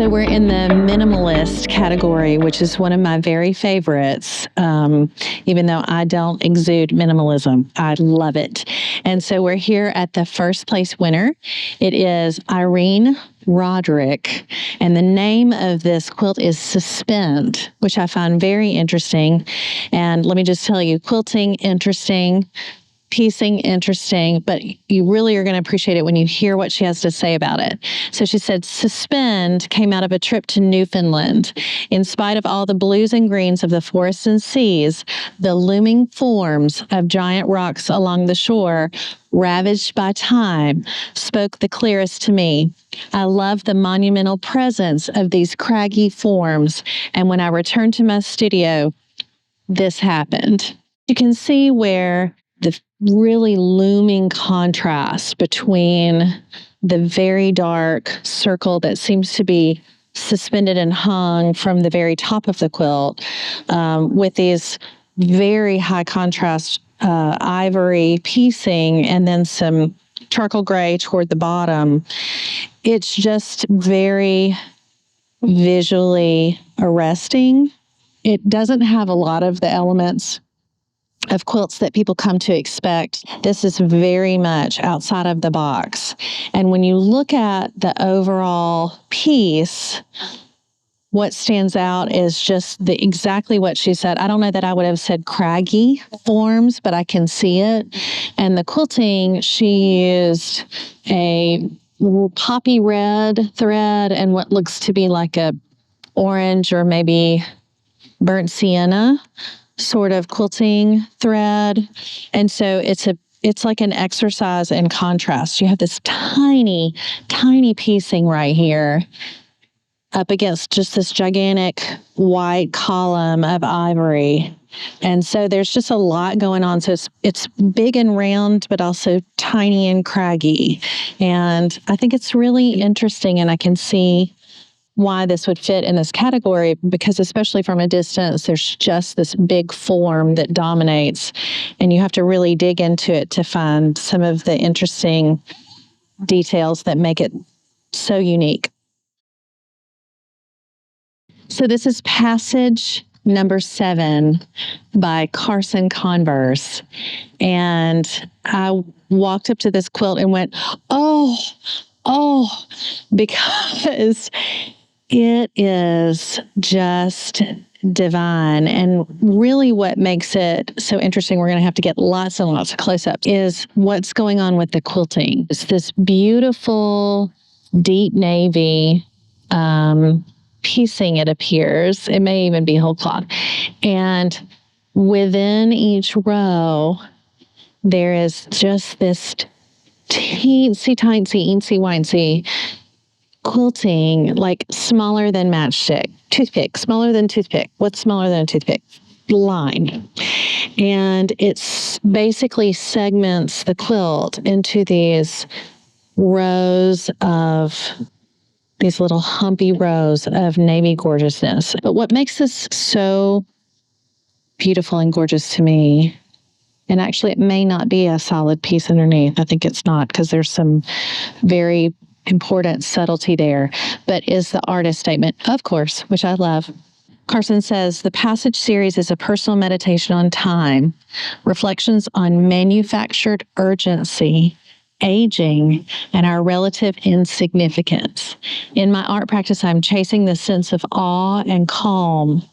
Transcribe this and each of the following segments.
So we're in the minimalist category, which is one of my very favorites, even though I don't exude minimalism. I love it. And so we're here at the first place winner. It is Irene Roderick, and the name of this quilt is Suspend, which I find very interesting. And let me just tell you, quilting, interesting. Piecing, interesting, but you really are going to appreciate it when you hear what she has to say about it. So she said, Suspend came out of a trip to Newfoundland. In spite of all the blues and greens of the forests and seas, the looming forms of giant rocks along the shore, ravaged by time, spoke the clearest to me. I love the monumental presence of these craggy forms, and when I returned to my studio, this happened. You can see where the really looming contrast between the very dark circle that seems to be suspended and hung from the very top of the quilt with these very high contrast ivory piecing and then some charcoal gray toward the bottom. It's just very visually arresting. It doesn't have a lot of the elements of quilts that people come to expect. This is very much outside of the box. And when you look at the overall piece, what stands out is just exactly what she said. I don't know that I would have said craggy forms, but I can see it. And the quilting, she used a poppy red thread and what looks to be like a orange or maybe burnt sienna sort of quilting thread. And so it's like an exercise in contrast. You have this tiny, tiny piecing right here up against just this gigantic white column of ivory. And so there's just a lot going on. So it's big and round, but also tiny and craggy. And I think it's really interesting, and I can see why this would fit in this category, because especially from a distance, there's just this big form that dominates, and you have to really dig into it to find some of the interesting details that make it so unique. So this is passage number 7 by Carson Converse. And I walked up to this quilt and went, oh, because it is just divine. And really what makes it so interesting, we're going to have to get lots and lots of close-ups, is what's going on with the quilting. It's this beautiful deep navy piecing, it appears. It may even be whole cloth. And within each row, there is just this teensy-weensy quilting, like smaller than matchstick. Smaller than toothpick. What's smaller than a toothpick? Line. And it's basically segments the quilt into these rows of these little humpy rows of navy gorgeousness. But what makes this so beautiful and gorgeous to me, and actually it may not be a solid piece underneath. I think it's not, because there's some very important subtlety there, but is the artist statement, of course, which I love. Carson says, the passage series is a personal meditation on time, reflections on manufactured urgency, aging, and our relative insignificance. In my art practice, I'm chasing the sense of awe and calm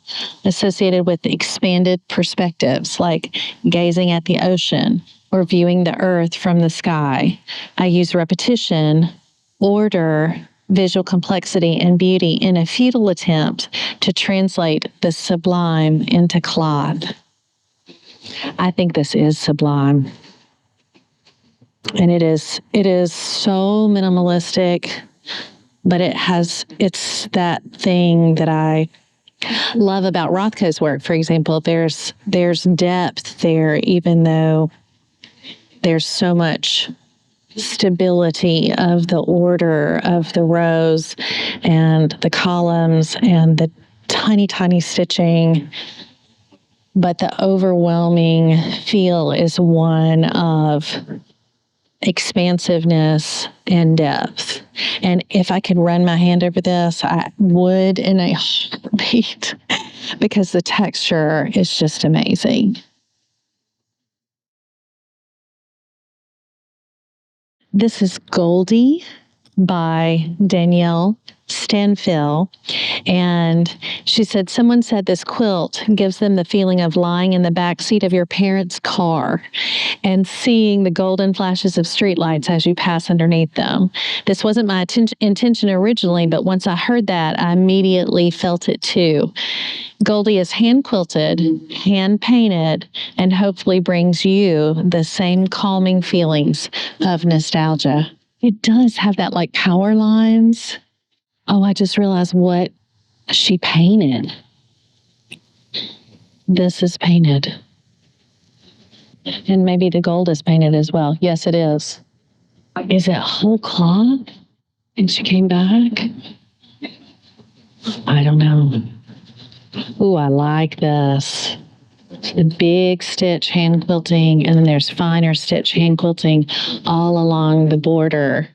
associated with expanded perspectives, like gazing at the ocean or viewing the earth from the sky. I use repetition, order, visual complexity, and beauty in a futile attempt to translate the sublime into cloth. I think this is sublime. And it is so minimalistic, but it's that thing that I love about Rothko's work. For example, there's depth there, even though there's so much stability of the order of the rows and the columns and the tiny, tiny stitching. But the overwhelming feel is one of expansiveness and depth. And if I could run my hand over this, I would in a heartbeat because the texture is just amazing. This is Goldie by Danielle Stanfill. And she said, someone said this quilt gives them the feeling of lying in the back seat of your parents' car and seeing the golden flashes of streetlights as you pass underneath them. This wasn't my intention originally, but once I heard that, I immediately felt it too. Goldie is hand quilted, hand painted, and hopefully brings you the same calming feelings of nostalgia. It does have that like power lines. Oh, I just realized what she painted. This is painted. And maybe the gold is painted as well. Yes, it is. Is it whole cloth? And she came back? I don't know. Ooh, I like this. The big stitch hand quilting, and then there's finer stitch hand quilting all along the border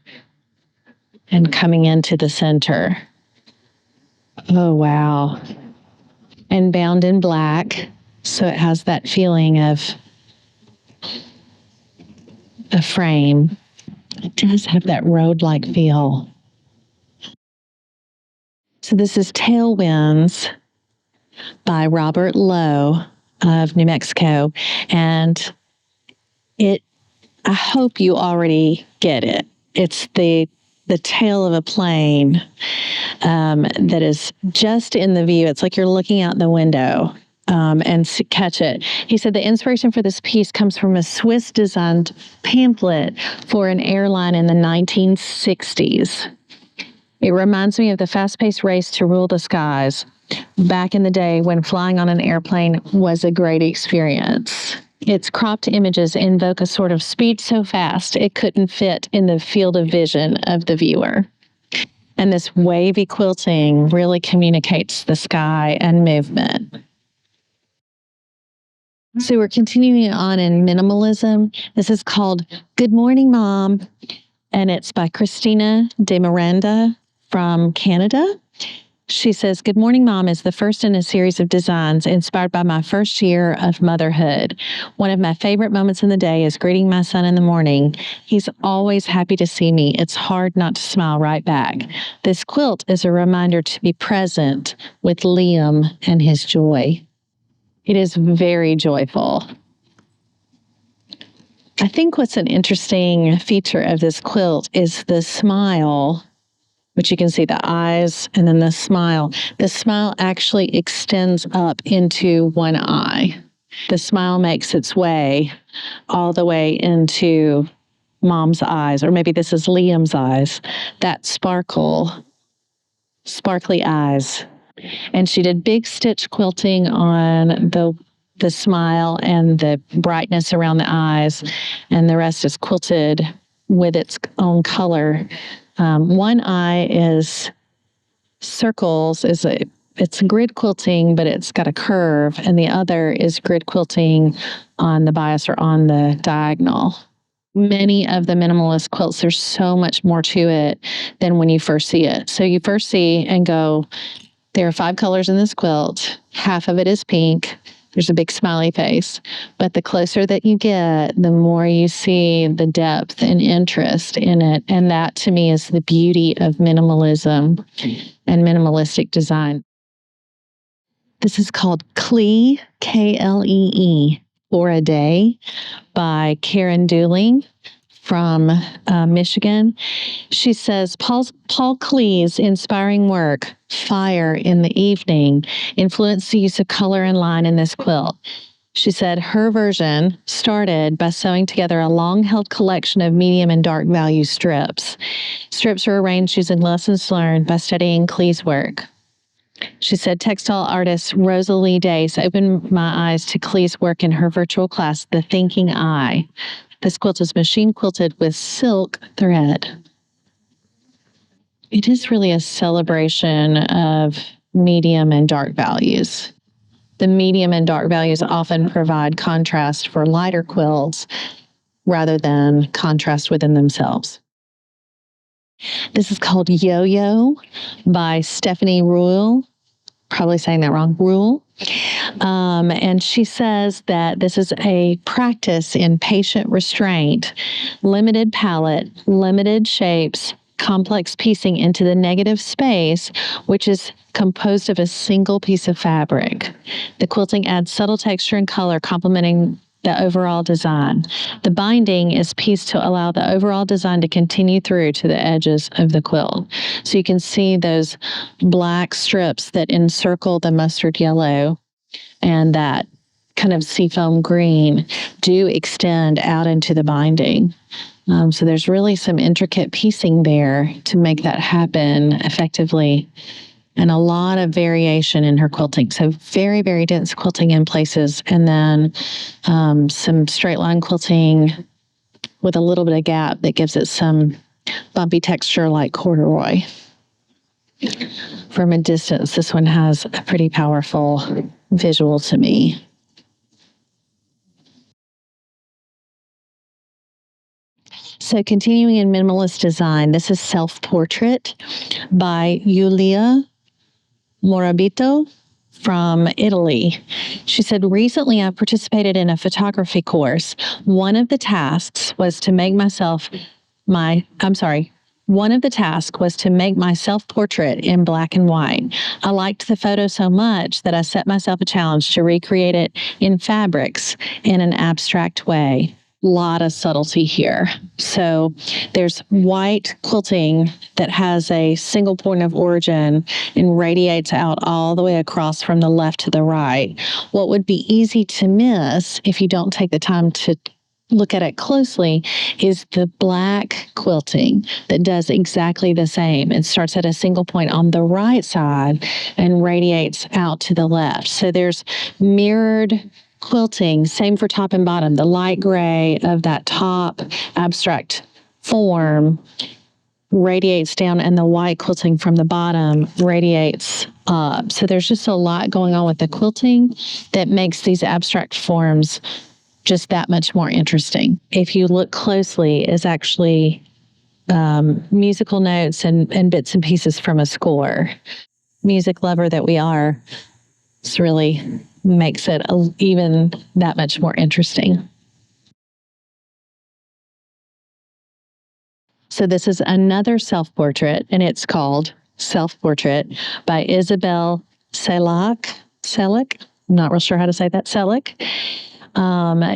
and coming into the center. Oh, wow. And bound in black, so it has that feeling of a frame. It does have that road-like feel. So this is Tailwinds by Robert Lowe of New Mexico. And I hope you already get it. It's the tail of a plane that is just in the view. It's like you're looking out the window and catch it. He said the inspiration for this piece comes from a Swiss-designed pamphlet for an airline in the 1960s. It reminds me of the fast-paced race to rule the skies back in the day when flying on an airplane was a great experience. Its cropped images invoke a sort of speed so fast it couldn't fit in the field of vision of the viewer. And this wavy quilting really communicates the sky and movement. So we're continuing on in minimalism. This is called Good Morning, Mom, and it's by Cristina De Miranda from Canada. She says, Good Morning, Mom is the first in a series of designs inspired by my first year of motherhood. One of my favorite moments in the day is greeting my son in the morning. He's always happy to see me. It's hard not to smile right back. This quilt is a reminder to be present with Liam and his joy. It is very joyful. I think what's an interesting feature of this quilt is the smile, which you can see the eyes and then the smile. The smile actually extends up into one eye. The smile makes its way all the way into Mom's eyes, or maybe this is Liam's eyes, that sparkly eyes. And she did big stitch quilting on the smile and the brightness around the eyes, and the rest is quilted with its own color. One eye is circles, it's grid quilting, but it's got a curve, and the other is grid quilting on the bias or on the diagonal. Many of the minimalist quilts, there's so much more to it than when you first see it. So you first see and go, there are 5 colors in this quilt. Half of it is pink. There's a big smiley face. But the closer that you get, the more you see the depth and interest in it. And that, to me, is the beauty of minimalism and minimalistic design. This is called Klee, Klee, for a Day by Karen Dooling from Michigan. She says, Paul Klee's inspiring work, Fire in the Evening, influenced the use of color and line in this quilt. She said her version started by sewing together a long-held collection of medium and dark value strips. Strips are arranged using lessons learned by studying Klee's work. She said textile artist Rosalie Dace opened my eyes to Klee's work in her virtual class, The Thinking Eye. This quilt is machine quilted with silk thread. It is really a celebration of medium and dark values. The medium and dark values often provide contrast for lighter quilts, rather than contrast within themselves. This is called Yo-Yo by Stephanie Ruhle. Probably saying that wrong, Ruhle. And she says that this is a practice in patient restraint, limited palette, limited shapes, complex piecing into the negative space, which is composed of a single piece of fabric. The quilting adds subtle texture and color, complementing the overall design. The binding is pieced to allow the overall design to continue through to the edges of the quilt. So you can see those black strips that encircle the mustard yellow and that kind of seafoam green do extend out into the binding. So there's really some intricate piecing there to make that happen effectively, and a lot of variation in her quilting. So very, very dense quilting in places, and then some straight line quilting with a little bit of gap that gives it some bumpy texture like corduroy. From a distance, this one has a pretty powerful visual to me. So continuing in minimalist design, this is Self-Portrait by Yuliya Morabito from Italy. She said, recently I participated in a photography course. One of the tasks was to make my self-portrait in black and white. I liked the photo so much that I set myself a challenge to recreate it in fabrics in an abstract way. Lot of subtlety here. So there's white quilting that has a single point of origin and radiates out all the way across from the left to the right. What would be easy to miss if you don't take the time to look at it closely is the black quilting that does exactly the same. It starts at a single point on the right side and radiates out to the left. So there's mirrored quilting, same for top and bottom. The light gray of that top abstract form radiates down, and the white quilting from the bottom radiates up. So there's just a lot going on with the quilting that makes these abstract forms just that much more interesting. If you look closely, is actually musical notes and bits and pieces from a score. Music lover that we are, this really makes it even that much more interesting. So this is another self-portrait, and it's called Self-Portrait by Isabelle Selak. I'm not real sure how to say that. Selak.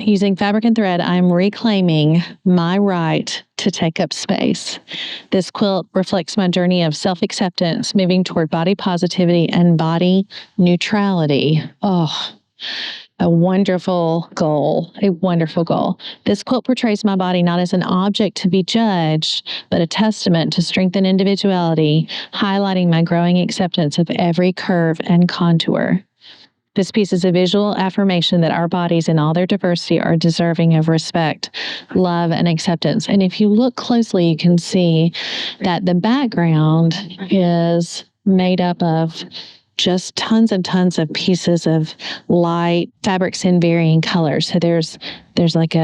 Using fabric and thread, I'm reclaiming my right to take up space. This quilt reflects my journey of self-acceptance, moving toward body positivity and body neutrality. Oh, a wonderful goal, a wonderful goal. This quilt portrays my body not as an object to be judged, but a testament to strength and individuality, highlighting my growing acceptance of every curve and contour. This piece is a visual affirmation that our bodies in all their diversity are deserving of respect, love, and acceptance. And if you look closely, you can see that the background is made up of just tons and tons of pieces of light fabrics in varying colors. So there's like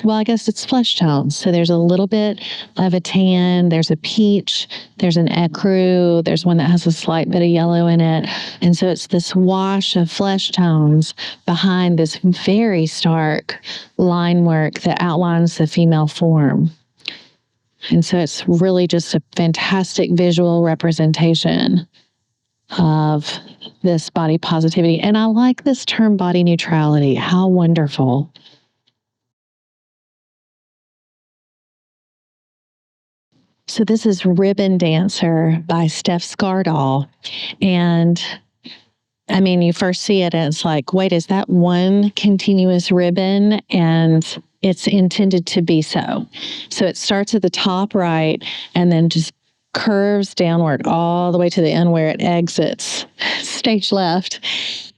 I guess it's flesh tones. So there's a little bit of a tan, there's a peach, there's an ecru, there's one that has a slight bit of yellow in it. And so it's this wash of flesh tones behind this very stark line work that outlines the female form. And so it's really just a fantastic visual representation of this body positivity. And I like this term body neutrality. How wonderful. So this is Ribbon Dancer by Steph Skardal. And I mean, you first see it and it's like, wait, is that one continuous ribbon? And it's intended to be so. So it starts at the top right and then just curves downward all the way to the end where it exits stage left.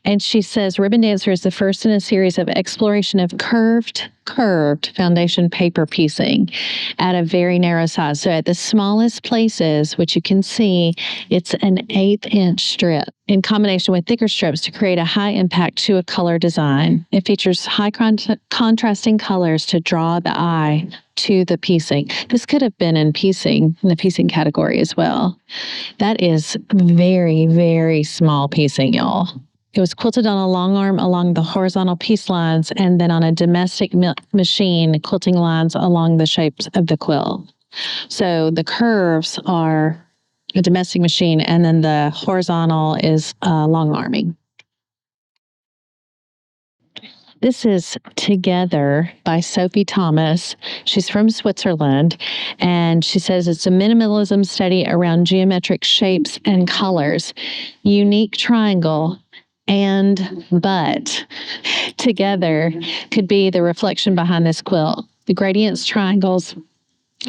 And she says Ribbon Dancer is the first in a series of exploration of curved foundation paper piecing at a very narrow size. So at the smallest places, which you can see, it's an 1/8-inch strip in combination with thicker strips to create a high impact to a color design. It features high contrasting colors to draw the eye to the piecing. This could have been in the piecing category as well. That is very, very small piecing, y'all. It was quilted on a long arm along the horizontal piece lines and then on a domestic machine quilting lines along the shapes of the quilt. So the curves are a domestic machine and then the horizontal is long arming. This is Together by Sophie Thomas. She's from Switzerland, and she says it's a minimalism study around geometric shapes and colors, unique triangle, and but. Together could be the reflection behind this quilt. The gradients, triangles,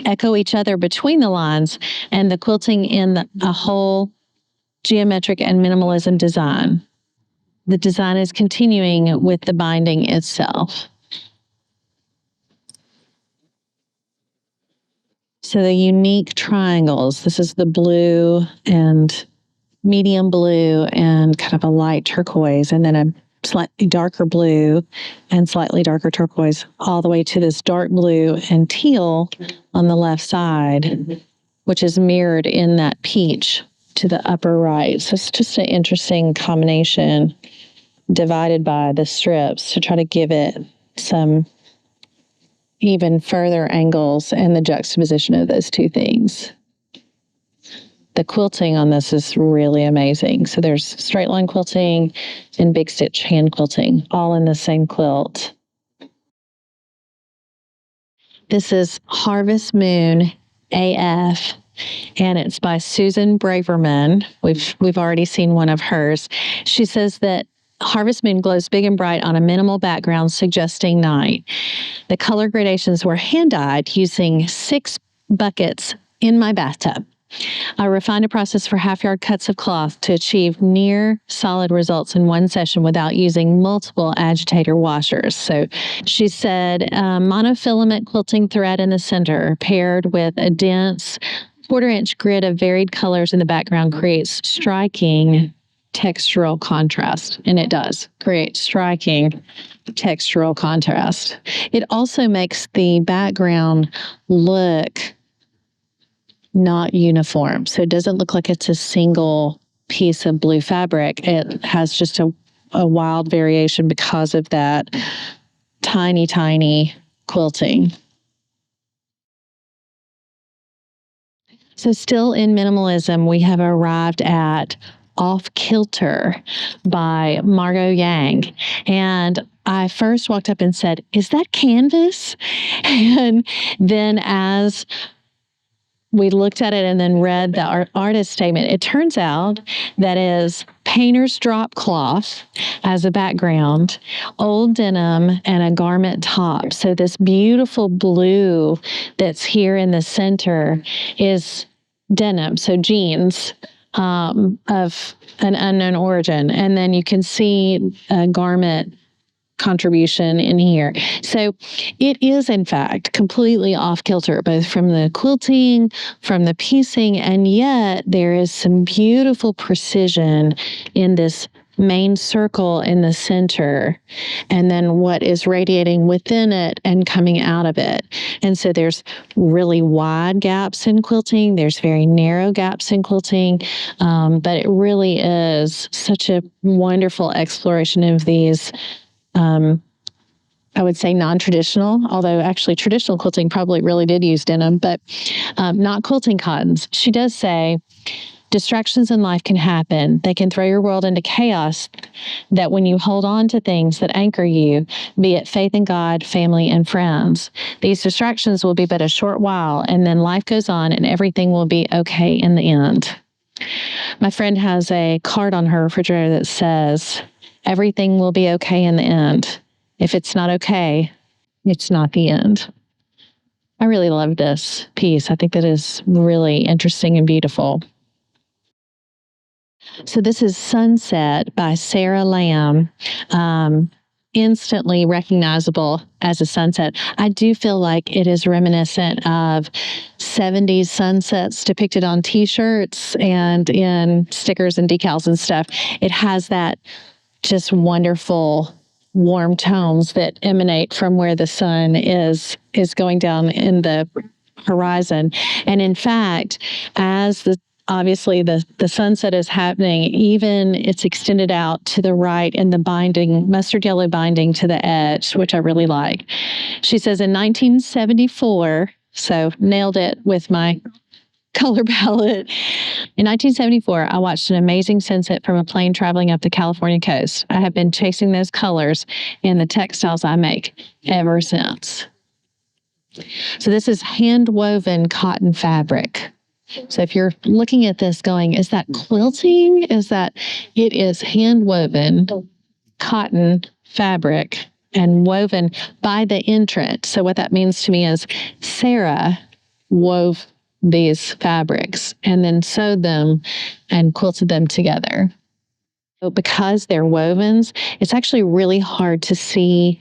echo each other between the lines, and the quilting in a whole geometric and minimalism design. The design is continuing with the binding itself. So the unique triangles, this is the blue and medium blue and kind of a light turquoise, and then a slightly darker blue and slightly darker turquoise, all the way to this dark blue and teal on the left side, which is mirrored in that peach to the upper right. So it's just an interesting combination divided by the strips to try to give it some even further angles and the juxtaposition of those two things. The quilting on this is really amazing. So there's straight line quilting and big stitch hand quilting, all in the same quilt. This is Harvest Moon AF, and it's by Susan Braverman. We've already seen one of hers. She says that Harvest Moon glows big and bright on a minimal background, suggesting night. The color gradations were hand-dyed using 6 buckets in my bathtub. I refined a process for half-yard cuts of cloth to achieve near solid results in one session without using multiple agitator washers. So she said monofilament quilting thread in the center paired with a dense 1/4-inch grid of varied colors in the background creates striking textural contrast. And it does create striking textural contrast. It also makes the background look not uniform. So it doesn't look like it's a single piece of blue fabric. It has just a wild variation because of that tiny, tiny quilting. So still in minimalism, we have arrived at Off-kilter by Margo Yang. And I first walked up and said, "Is that canvas?" And then as we looked at it and then read the artist statement, it turns out that is painter's drop cloth as a background, old denim, and a garment top. So this beautiful blue that's here in the center is denim, so jeans of an unknown origin. And then you can see a garment contribution in here. So it is, in fact, completely off kilter, both from the quilting, from the piecing, and yet there is some beautiful precision in this main circle in the center, and then what is radiating within it and coming out of it. And so there's really wide gaps in quilting. There's very narrow gaps in quilting, but it really is such a wonderful exploration of these I would say non-traditional, although actually traditional quilting probably really did use denim, but not quilting cottons. She does say, distractions in life can happen. They can throw your world into chaos, that when you hold on to things that anchor you, be it faith in God, family, and friends, these distractions will be but a short while, and then life goes on and everything will be okay in the end. My friend has a card on her refrigerator that says, everything will be okay in the end. If it's not okay, it's not the end. I really love this piece. I think that is really interesting and beautiful. So this is Sunset by Sara Lamb. Instantly recognizable as a sunset. I do feel like it is reminiscent of 70s sunsets depicted on t-shirts and in stickers and decals and stuff. It has that just wonderful warm tones that emanate from where the sun is going down in the horizon. And in fact, as obviously the sunset is happening, even it's extended out to the right in the binding, mustard yellow binding to the edge, which I really like. She says in 1974, so nailed it with my color palette. In 1974, I watched an amazing sunset from a plane traveling up the California coast. I have been chasing those colors in the textiles I make ever since. So this is hand-woven cotton fabric. So if you're looking at this going, is that quilting? It is hand-woven cotton fabric and woven by the entrant. So what that means to me is Sara wove these fabrics and then sewed them and quilted them together. So because they're wovens, it's actually really hard to see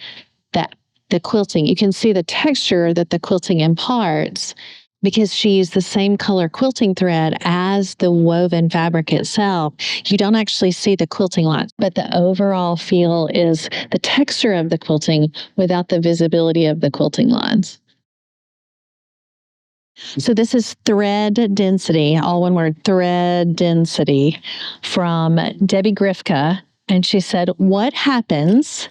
that the quilting. You can see the texture that the quilting imparts because she used the same color quilting thread as the woven fabric itself. You don't actually see the quilting lines, but the overall feel is the texture of the quilting without the visibility of the quilting lines. So this is Thread Density, all one word, Thread Density, from Debbie Grifka. And she said, what happens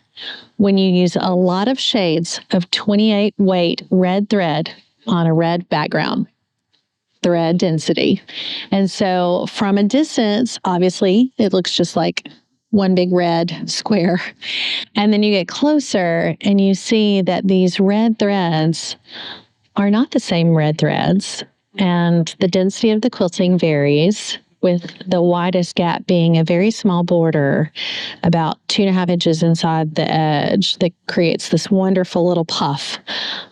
when you use a lot of shades of 28 weight red thread on a red background? Thread density. And so from a distance, obviously, it looks just like one big red square. And then you get closer and you see that these red threads are not the same red threads. And the density of the quilting varies, with the widest gap being a very small border, about 2.5 inches inside the edge, that creates this wonderful little puff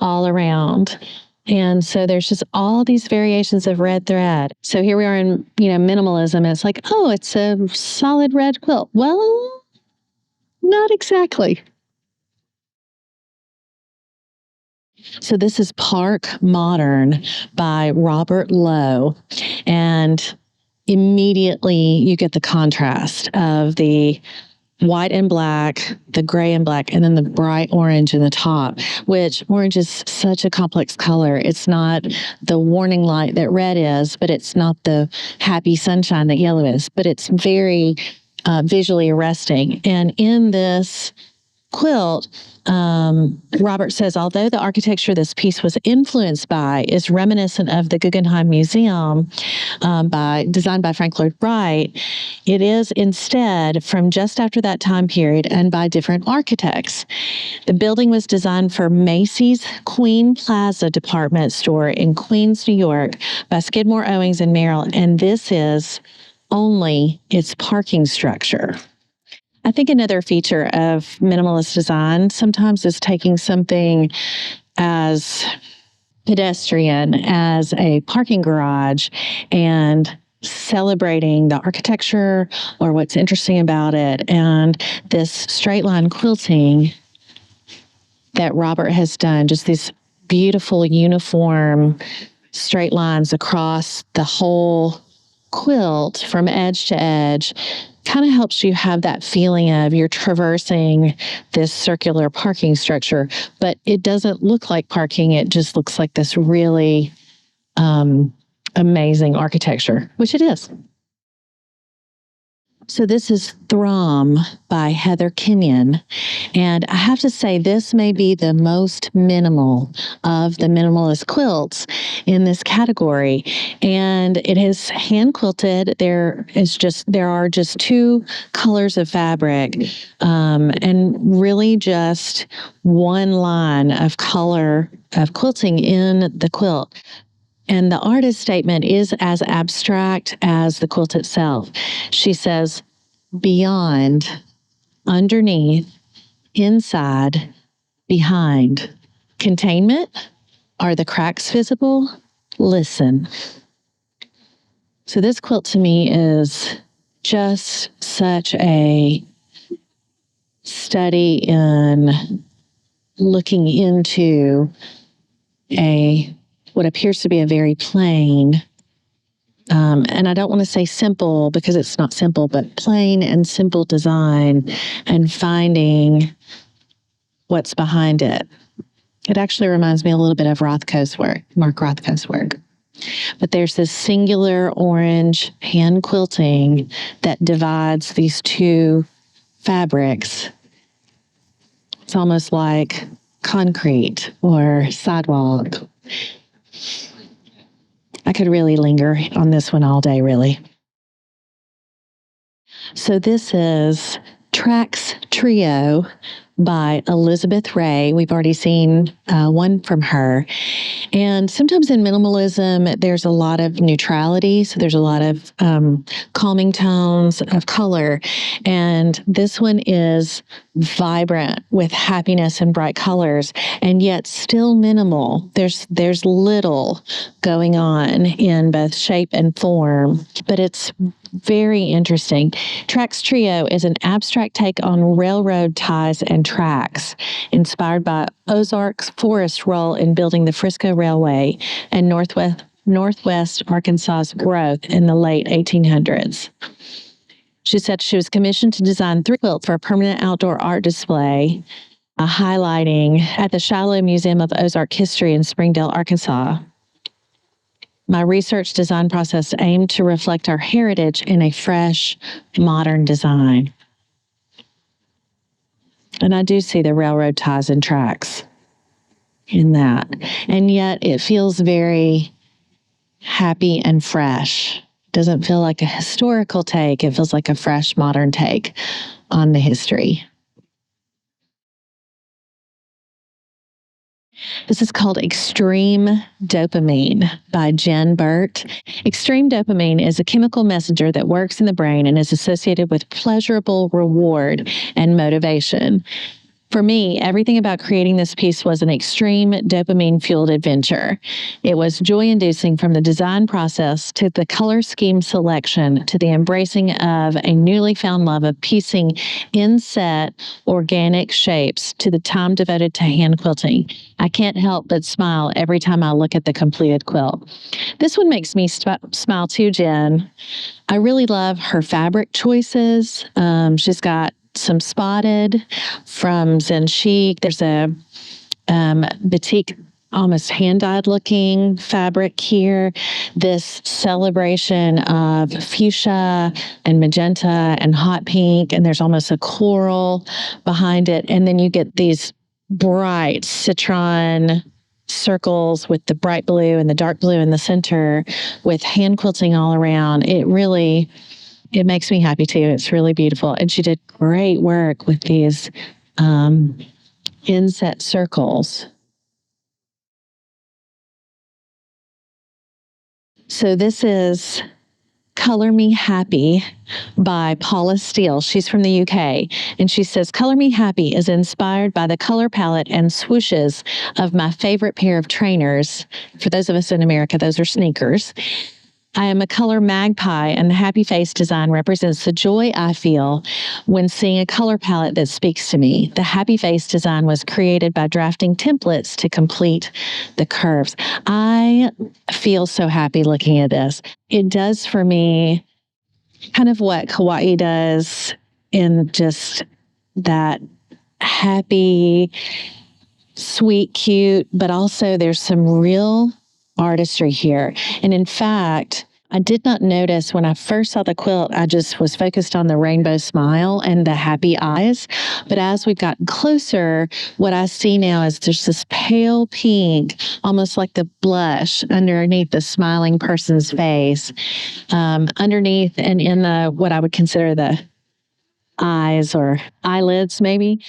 all around. And so there's just all these variations of red thread. So here we are in, minimalism. And it's like, oh, it's a solid red quilt. Well, not exactly. So this is Park Modern by Robert Lowe. And immediately you get the contrast of the white and black, the gray and black, and then the bright orange in the top, which orange is such a complex color. It's not the warning light that red is, but it's not the happy sunshine that yellow is, but it's very visually arresting. And in this quilt, Robert says, although the architecture this piece was influenced by is reminiscent of the Guggenheim Museum, designed by Frank Lloyd Wright, it is instead from just after that time period and by different architects. The building was designed for Macy's Queen Plaza department store in Queens, New York, by Skidmore, Owings, and Merrill, and this is only its parking structure. I think another feature of minimalist design sometimes is taking something as pedestrian as a parking garage and celebrating the architecture or what's interesting about it. And this straight line quilting that Robert has done, just these beautiful uniform straight lines across the whole quilt from edge to edge, kind of helps you have that feeling of you're traversing this circular parking structure, but it doesn't look like parking. It just looks like this really amazing architecture, which it is. So this is Throm by Heather Kenyon. And I have to say, this may be the most minimal of the minimalist quilts in this category. And it is hand quilted. There are just 2 colors of fabric, and really just one line of color of quilting in the quilt. And the artist statement is as abstract as the quilt itself. She says, beyond, underneath, inside, behind. Containment? Are the cracks visible? Listen. So this quilt to me is just such a study in looking into what appears to be a very plain, and I don't want to say simple because it's not simple, but plain and simple design, and finding what's behind it. It actually reminds me a little bit of Rothko's work, Mark Rothko's work. But there's this singular orange hand quilting that divides these two fabrics. It's almost like concrete or sidewalk. I could really linger on this one all day, really. So this is Tracks Trio by Elizabeth Ray. We've already seen one from her. And sometimes in minimalism, there's a lot of neutrality. So there's a lot of calming tones of color. And this one is vibrant with happiness and bright colors, and yet still minimal. There's little going on in both shape and form, but it's very interesting. Tracks Trio is an abstract take on railroad ties and tracks, inspired by Ozark's forest role in building the Frisco Railway and Northwest Arkansas's growth in the late 1800s. She said she was commissioned to design 3 quilts for a permanent outdoor art display, highlighting at the Shiloh Museum of Ozark History in Springdale, Arkansas. My research design process aimed to reflect our heritage in a fresh, modern design. And I do see the railroad ties and tracks in that. And yet it feels very happy and fresh. Doesn't feel like a historical take. It feels like a fresh, modern take on the history. This is called Extreme Dopamine by Jenn Burt. Extreme dopamine is a chemical messenger that works in the brain and is associated with pleasurable reward and motivation. For me, everything about creating this piece was an extreme dopamine-fueled adventure. It was joy-inducing from the design process to the color scheme selection to the embracing of a newly found love of piecing inset organic shapes to the time devoted to hand quilting. I can't help but smile every time I look at the completed quilt. This one makes me smile too, Jenn. I really love her fabric choices. She's got some spotted from Zen Chic. There's a batik, almost hand-dyed looking fabric here. This celebration of fuchsia and magenta and hot pink, and there's almost a coral behind it. And then you get these bright citron circles with the bright blue and the dark blue in the center with hand quilting all around. It makes me happy too. It's really beautiful. And she did great work with these inset circles. So this is Color Me Happy by Paula Steel. She's from the UK. And she says, Color Me Happy is inspired by the color palette and swooshes of my favorite pair of trainers. For those of us in America, those are sneakers. I am a color magpie, and the happy face design represents the joy I feel when seeing a color palette that speaks to me. The happy face design was created by drafting templates to complete the curves. I feel so happy looking at this. It does for me kind of what Kawaii does in just that happy, sweet, cute, but also there's some real artistry here. And in fact, I did not notice when I first saw the quilt, I just was focused on the rainbow smile and the happy eyes. But as we've gotten closer, what I see now is there's this pale pink, almost like the blush underneath the smiling person's face, underneath and in the, what I would consider the eyes or eyelids maybe.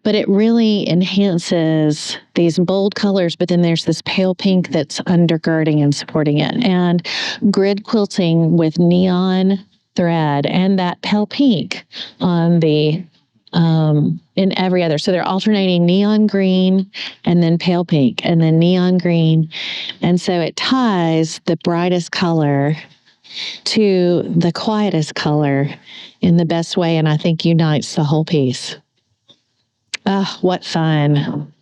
But it really enhances these bold colors, but then there's this pale pink that's undergirding and supporting it. And grid quilting with neon thread and that pale pink on the, in every other. So they're alternating neon green and then pale pink and then neon green. And so it ties the brightest color to the quietest color in the best way, and I think unites the whole piece. Ah, what fun.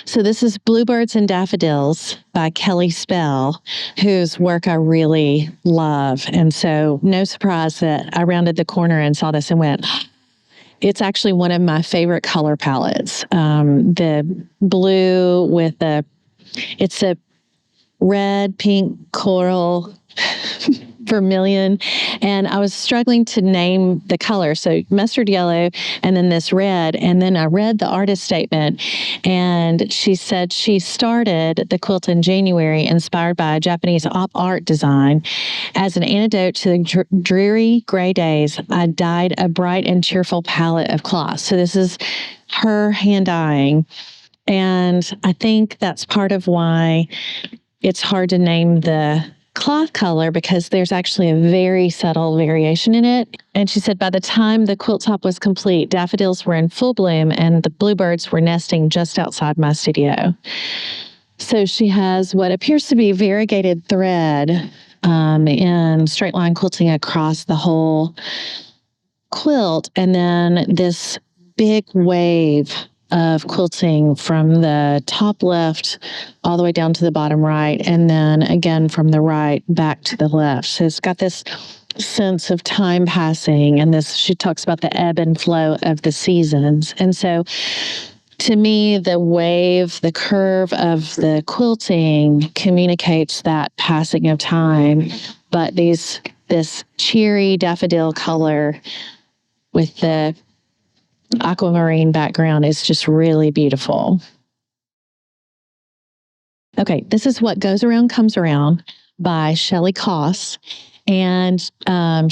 So this is Bluebirds and Daffodils by Kelly Spell, whose work I really love. And so no surprise that I rounded the corner and saw this and went, it's actually one of my favorite color palettes. The blue with it's a red, pink, coral, vermilion, and I was struggling to name the color. So mustard yellow, and then this red, and then I read the artist statement, and she said she started the quilt in January, inspired by a Japanese op art design. As an antidote to the dreary gray days, I dyed a bright and cheerful palette of cloth. So this is her hand dyeing, and I think that's part of why it's hard to name the cloth color, because there's actually a very subtle variation in it. And she said by the time the quilt top was complete, daffodils were in full bloom and the bluebirds were nesting just outside my studio. So she has what appears to be variegated thread in straight line quilting across the whole quilt, and then this big wave of quilting from the top left all the way down to the bottom right, and then again from the right back to the left. So it's got this sense of time passing, and this, she talks about the ebb and flow of the seasons. And so to me, the wave, the curve of the quilting communicates that passing of time, but this cheery daffodil color with the aquamarine background is just really beautiful. Okay, this is What Goes Around Comes Around by Shelley Koss. And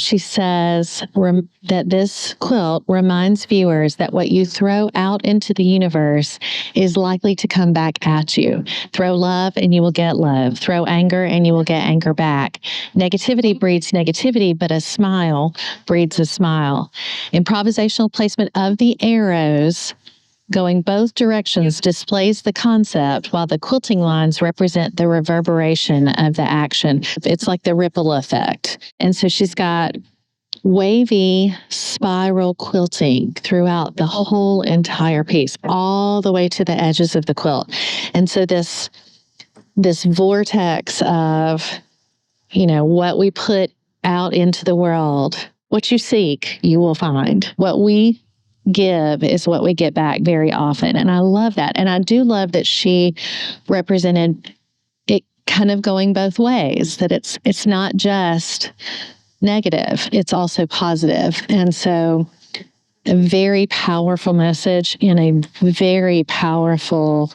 she says that this quilt reminds viewers that what you throw out into the universe is likely to come back at you. Throw love and you will get love. Throw anger and you will get anger back. Negativity breeds negativity, but a smile breeds a smile. Improvisational placement of the arrows going both directions displays the concept, while the quilting lines represent the reverberation of the action. It's like the ripple effect. And so she's got wavy spiral quilting throughout the whole entire piece, all the way to the edges of the quilt. And so this vortex of, what we put out into the world, what you seek, you will find. What we give is what we get back very often. And I love that. And I do love that she represented it kind of going both ways, that it's not just negative, it's also positive. And so a very powerful message in a very powerful,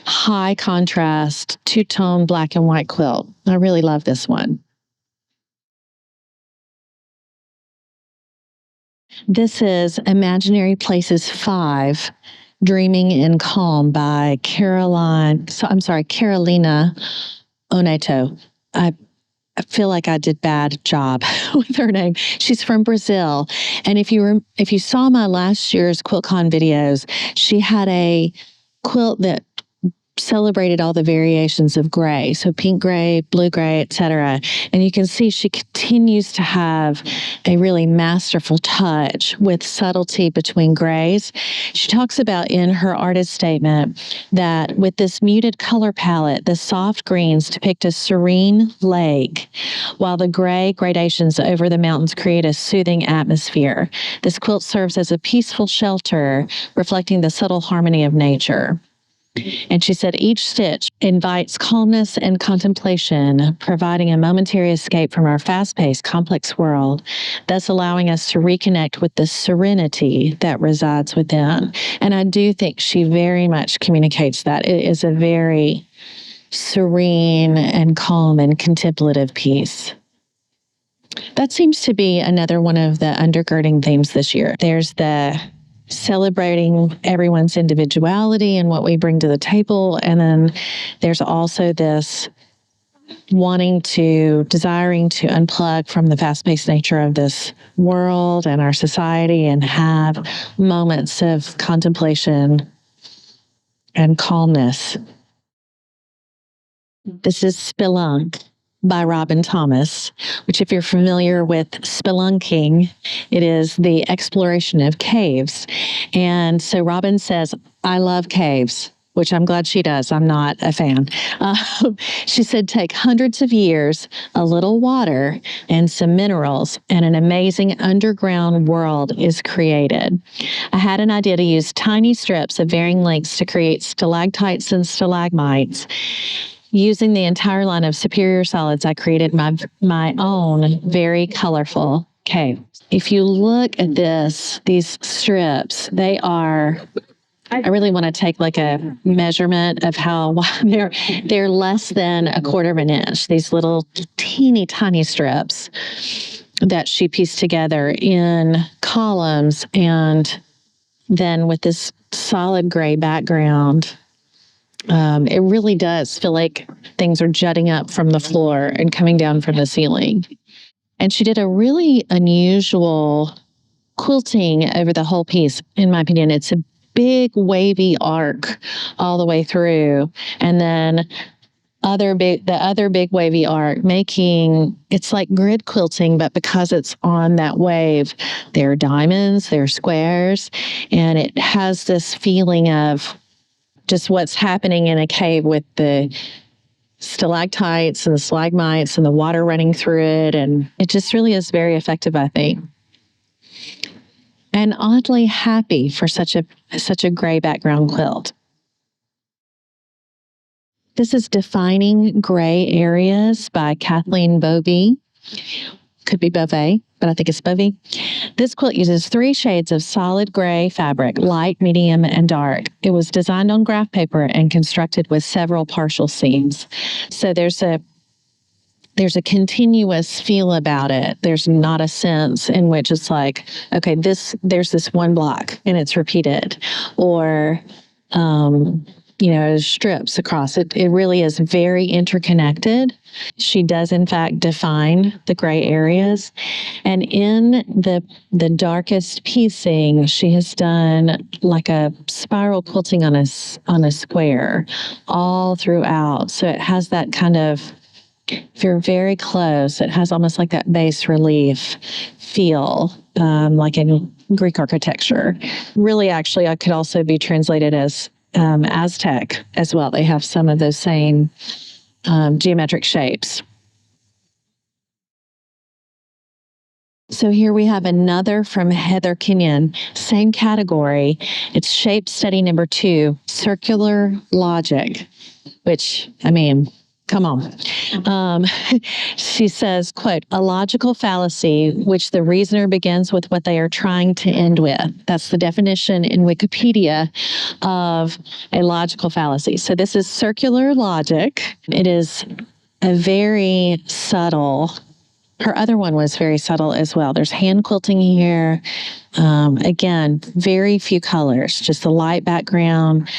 high contrast, two-tone black and white quilt. I really love this one. This is Imaginary Places 5, Dreaming in Calm by Carolina Oneto. I feel like I did bad job with her name. She's from Brazil. And if you saw my last year's QuiltCon videos, she had a quilt that celebrated all the variations of gray. So pink gray, blue gray, etc. And you can see she continues to have a really masterful touch with subtlety between grays. She talks about in her artist statement that with this muted color palette, the soft greens depict a serene lake, while the gray gradations over the mountains create a soothing atmosphere. This quilt serves as a peaceful shelter, reflecting the subtle harmony of nature. And she said each stitch invites calmness and contemplation, providing a momentary escape from our fast-paced, complex world, thus allowing us to reconnect with the serenity that resides within. And I do think she very much communicates that. It is a very serene and calm and contemplative piece. That seems to be another one of the undergirding themes this year. There's the celebrating everyone's individuality and what we bring to the table. And then there's also this desiring to unplug from the fast-paced nature of this world and our society and have moments of contemplation and calmness. This is Spelunk by Robin Thomas, which, if you're familiar with spelunking, it is the exploration of caves. And so Robin says, I love caves, which I'm glad she does. I'm not a fan. She said, take hundreds of years, a little water, and some minerals, and an amazing underground world is created. I had an idea to use tiny strips of varying lengths to create stalactites and stalagmites. Using the entire line of superior solids, I created my own very colorful cave. If you look at these strips, they are, I really want to take like a measurement of how they're less than a quarter of an inch, these little teeny tiny strips that she pieced together in columns, and then with this solid gray background. It really does feel like things are jutting up from the floor and coming down from the ceiling. And she did a really unusual quilting over the whole piece, in my opinion. It's a big wavy arc all the way through. And then the other big wavy arc, making it's like grid quilting, but because it's on that wave, there are diamonds, there are squares, and it has this feeling of just what's happening in a cave with the stalactites and the stalagmites and the water running through it. And it just really is very effective, I think. And oddly happy for such a gray background quilt. This is Defining Gray Areas by Kathleen Bovee. Could be Bovee, but I think it's Bovee. This quilt uses 3 shades of solid gray fabric, light, medium, and dark. It was designed on graph paper and constructed with several partial seams. So there's a continuous feel about it. There's not a sense in which it's like, okay, there's this one block and it's repeated, or strips across it. It really is very interconnected. She does, in fact, define the gray areas. And in the darkest piecing, she has done like a spiral quilting on a square all throughout. So it has that kind of, if you're very close, it has almost like that bas relief feel, like in Greek architecture. Really, actually, I could also be translated as Aztec as well. They have some of those same geometric shapes. So here we have another from Heather Kenyon, same category. It's Shape Study number 2, Circular Logic, which, I mean, come on. She says, quote, a logical fallacy, which the reasoner begins with what they are trying to end with. That's the definition in Wikipedia of a logical fallacy. So this is circular logic. It is a very subtle. Her other one was very subtle as well. There's hand quilting here. Again, very few colors, just a light background,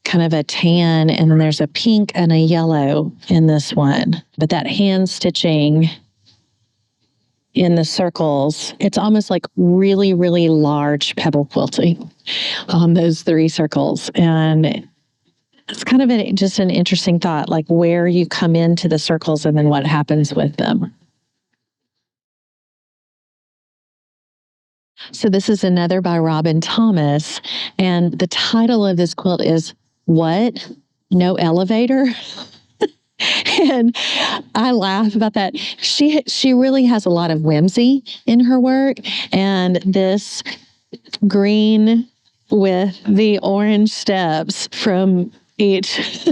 kind of a tan, and then there's a pink and a yellow in this one. But that hand stitching in the circles, it's almost like really, really large pebble quilting on those 3 circles. And it's kind of just an interesting thought, like where you come into the circles and then what happens with them. So this is another by Robin Thomas, and the title of this quilt is What? No Elevator? And I laugh about that. She really has a lot of whimsy in her work, and this green with the orange steps from each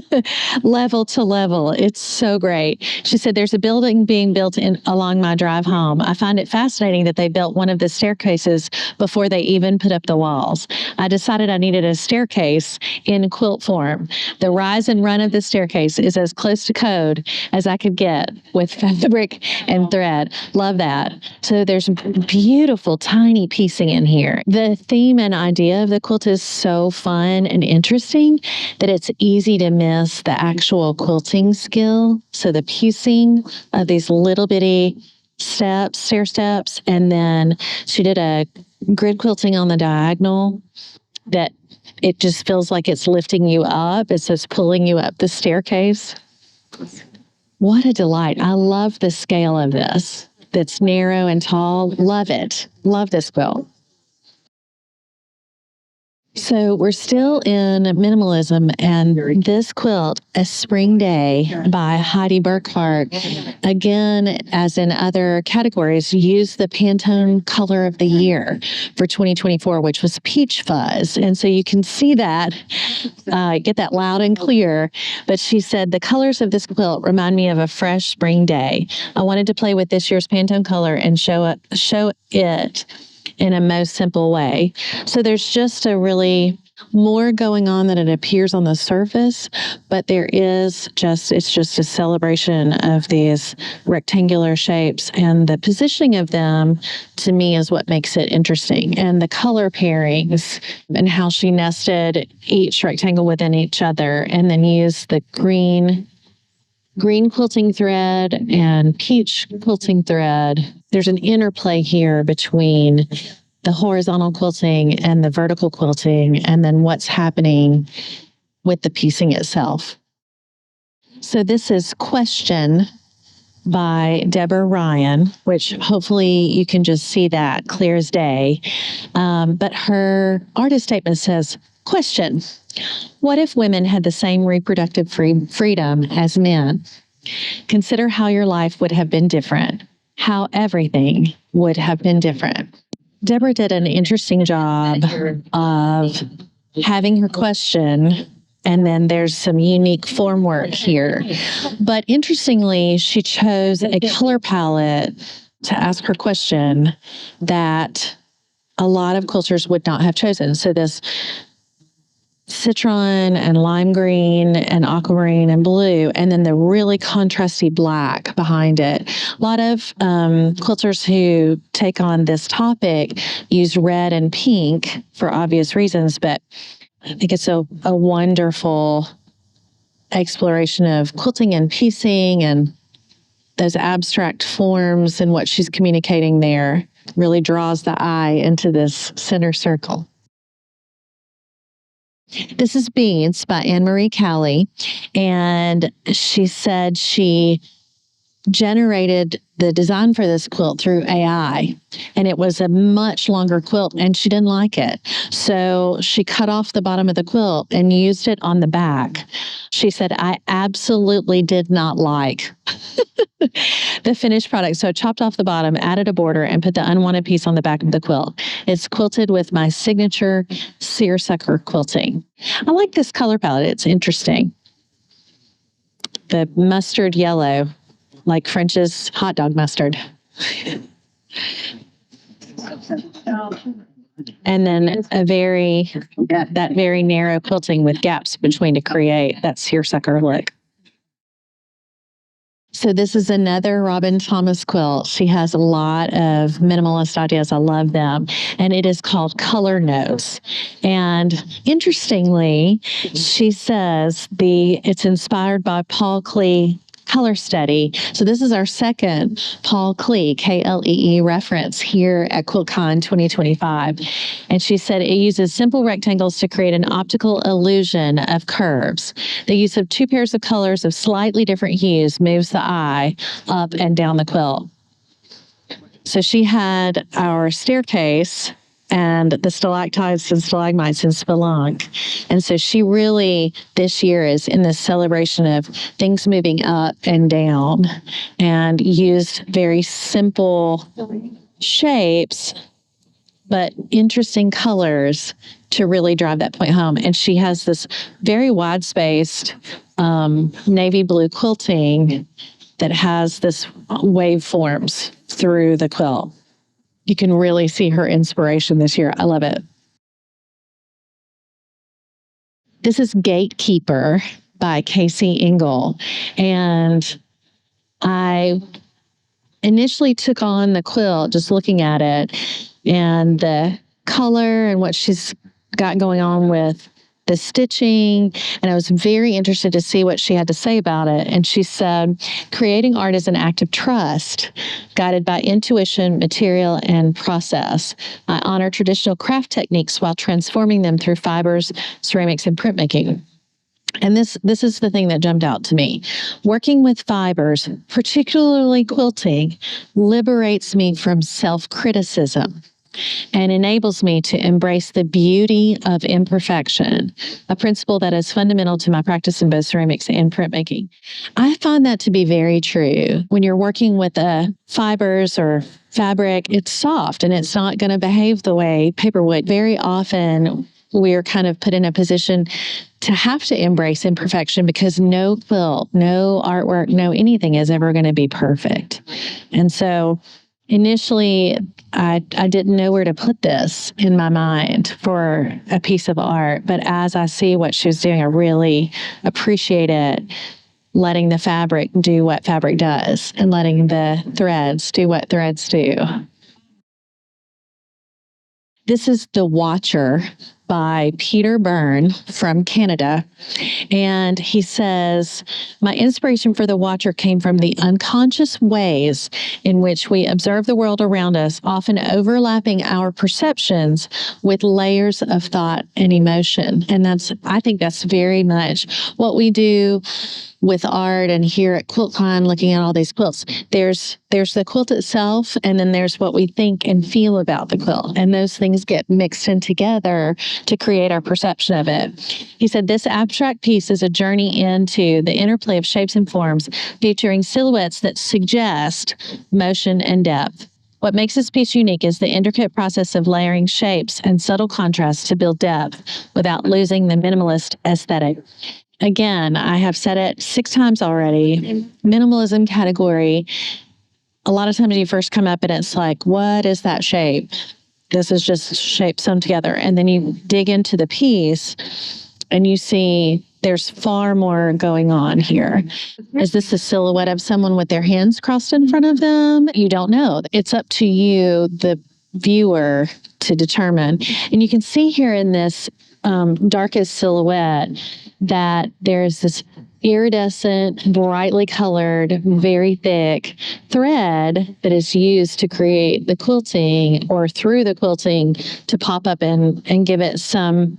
level to level. It's so great. She said, there's a building being built along my drive home. I find it fascinating that they built one of the staircases before they even put up the walls. I decided I needed a staircase in quilt form. The rise and run of the staircase is as close to code as I could get with fabric and thread. Love that. So there's beautiful tiny piecing in here. The theme and idea of the quilt is so fun and interesting that it's easy to miss the actual quilting skill. So the piecing of these little bitty stair steps, and then she did a grid quilting on the diagonal that it just feels like it's lifting you up. It's just pulling you up the staircase. What a delight. I love the scale of this. That's narrow and tall. Love it. Love this quilt. So we're still in minimalism, and this quilt, A Spring Day by Heidi Burkhardt, again, as in other categories, used the Pantone color of the year for 2024, which was peach fuzz. And so you can see that, get that loud and clear. But she said, the colors of this quilt remind me of a fresh spring day. I wanted to play with this year's Pantone color and show it in a most simple way. So there's just a really more going on than it appears on the surface, but it's just a celebration of these rectangular shapes, and the positioning of them to me is what makes it interesting. And the color pairings and how she nested each rectangle within each other and then used the green quilting thread and peach quilting thread. There's an interplay here between the horizontal quilting and the vertical quilting, and then what's happening with the piecing itself. So this is Question by Deborah Ryan, which hopefully you can just see that clear as day. But her artist statement says, question, what if women had the same reproductive freedom as men? Consider how your life would have been different, how everything would have been different. Deborah did an interesting job of having her question, and then there's some unique form work here. But interestingly, she chose a color palette to ask her question that a lot of quilters would not have chosen. So this citron and lime green and aquamarine and blue, and then the really contrasty black behind it. A lot of quilters who take on this topic use red and pink for obvious reasons, but I think it's a wonderful exploration of quilting and piecing and those abstract forms, and what she's communicating there really draws the eye into this center circle. This is Beads by AnnMarie Cowley, and she said she generated the design for this quilt through AI, and it was a much longer quilt, and she didn't like it. So she cut off the bottom of the quilt and used it on the back. She said, I absolutely did not like the finished product. So I chopped off the bottom, added a border, and put the unwanted piece on the back of the quilt. It's quilted with my signature seersucker quilting. I like this color palette. It's interesting. The mustard yellow, like French's hot dog mustard. And then that very narrow quilting with gaps between to create that seersucker look. So this is another Robin Thomas quilt. She has a lot of minimalist ideas. I love them. And it is called Color Notes. And interestingly, she says it's inspired by Paul Klee color study. So this is our second Paul Klee, Klee reference here at QuiltCon 2025. And she said it uses simple rectangles to create an optical illusion of curves. The use of two pairs of colors of slightly different hues moves the eye up and down the quilt. So she had our staircase and the stalactites and stalagmites and spelunk. And so she really, this year, is in this celebration of things moving up and down, and used very simple shapes, but interesting colors to really drive that point home. And she has this very wide-spaced navy blue quilting that has this waveforms through the quilt. You can really see her inspiration this year. I love it. This is Gatekeeper by Casey Engel. And I initially took on the quilt just looking at it and the color and what she's got going on with the stitching, and I was very interested to see what she had to say about it. And she said, creating art is an act of trust, guided by intuition, material, and process. I honor traditional craft techniques while transforming them through fibers, ceramics, and printmaking. And this is the thing that jumped out to me. Working with fibers, particularly quilting, liberates me from self-criticism and enables me to embrace the beauty of imperfection, a principle that is fundamental to my practice in both ceramics and printmaking. I find that to be very true. When you're working with fibers or fabric, it's soft and it's not going to behave the way paper would. Very often, we're kind of put in a position to have to embrace imperfection because no quilt, no artwork, no anything is ever going to be perfect. And so initially, I didn't know where to put this in my mind for a piece of art. But as I see what she was doing, I really appreciate it, letting the fabric do what fabric does and letting the threads do what threads do. This is The Watcher by Peter Byrne from Canada. And he says, my inspiration for The Watcher came from the unconscious ways in which we observe the world around us, often overlapping our perceptions with layers of thought and emotion. And I think that's very much what we do with art and here at QuiltCon, looking at all these quilts. There's the quilt itself, and then there's what we think and feel about the quilt. And those things get mixed in together to create our perception of it. He said, this abstract piece is a journey into the interplay of shapes and forms, featuring silhouettes that suggest motion and depth. What makes this piece unique is the intricate process of layering shapes and subtle contrasts to build depth without losing the minimalist aesthetic. Again, I have said it 6 times already. Minimalism category. A lot of times you first come up and it's like, what is that shape? This is just shapes sewn together. And then you dig into the piece and you see there's far more going on here. Is this a silhouette of someone with their hands crossed in front of them? You don't know. It's up to you, the viewer, to determine. And you can see here in this darkest silhouette that there's this iridescent, brightly colored, very thick thread that is used to create the quilting or through the quilting to pop up and give it some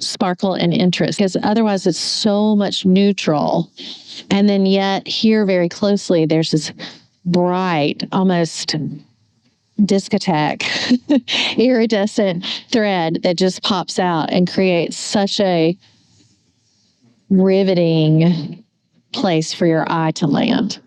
sparkle and interest, because otherwise it's so much neutral. And then yet here very closely, there's this bright, almost discotheque, iridescent thread that just pops out and creates such a riveting place for your eye to land.